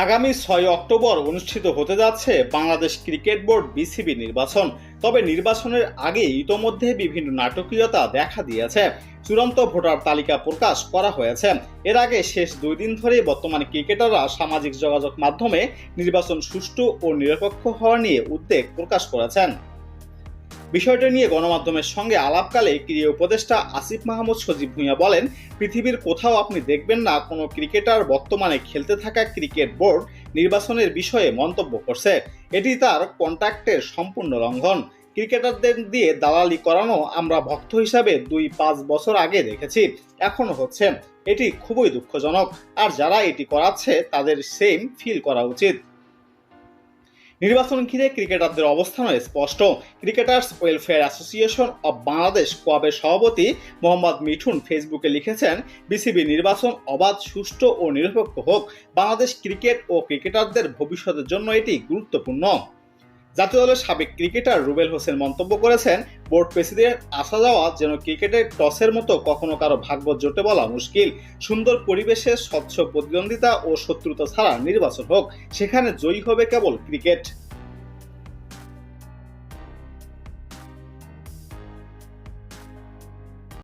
আগামী ৬ অক্টোবর অনুষ্ঠিত হতে যাচ্ছে বাংলাদেশ ক্রিকেট বোর্ড বিসিবি নির্বাচন। তবে নির্বাচনের আগে ইতোমধ্যে বিভিন্ন নাটকীয়তা দেখা দিয়েছে। চূড়ান্ত ভোটার তালিকা প্রকাশ করা হয়েছে। এর আগে শেষ 2 দিন ধরে বর্তমানে ক্রিকেটাররা সামাজিক যোগাযোগ মাধ্যমে নির্বাচন সুষ্ঠু ও নিরপেক্ষ হওয়া নিয়ে উদ্বেগ প্রকাশ করেছেন। বিষয়টি নিয়ে গণমাধ্যমের সঙ্গে আলাপকালে ক্রীড়া উপদেষ্টা আসিফ মাহমুদ সজীব ভুঁইয়া বলেন, পৃথিবীর কোথাও আপনি দেখবেন না কোনো ক্রিকেটার বর্তমানে খেলতে থাকা ক্রিকেট বোর্ড নির্বাচনের বিষয়ে মন্তব্য করছে। এটি তার কন্ট্রাক্টের সম্পূর্ণ লঙ্ঘন। ক্রিকেটারদের দিয়ে দালালি করানো আমরা ভক্ত হিসাবে 2-5 বছর আগে দেখেছি, এখনো হচ্ছে। এটি খুবই দুঃখজনক। আর যারা এটি করাচ্ছে তাদের সেম ফিল করা উচিত। নির্বাচন ঘিরে ক্রিকেটারদের অবস্থানও স্পষ্ট। Cricketers welfare association of Bangladesh কোয়াবের সভাপতি মোহাম্মদ মিঠুন ফেসবুকে লিখেছেন, বিসিবি নির্বাচন অবাধ, সুষ্ঠু ও নিরপেক্ষ হোক। বাংলাদেশ ক্রিকেট ও ক্রিকেটারদের ভবিষ্যতের জন্য এটি গুরুত্বপূর্ণ। জাতীয় দলের সাবেক ক্রিকেটার রুবেল হোসেন মন্তব্য করেছেন, বোর্ড প্রেসিডেন্ট আসা যাওয়া যেন ক্রিকেটের টসের মতো, কখনো কারো ভাগ্য জোটে বলা মুশকিল। সুন্দর পরিবেশে স্বচ্ছ প্রতিদ্বন্দ্বিতা ও শত্রুতা ছাড়া নির্বাচন হোক, সেখানে জয়ী হবে কেবল ক্রিকেট।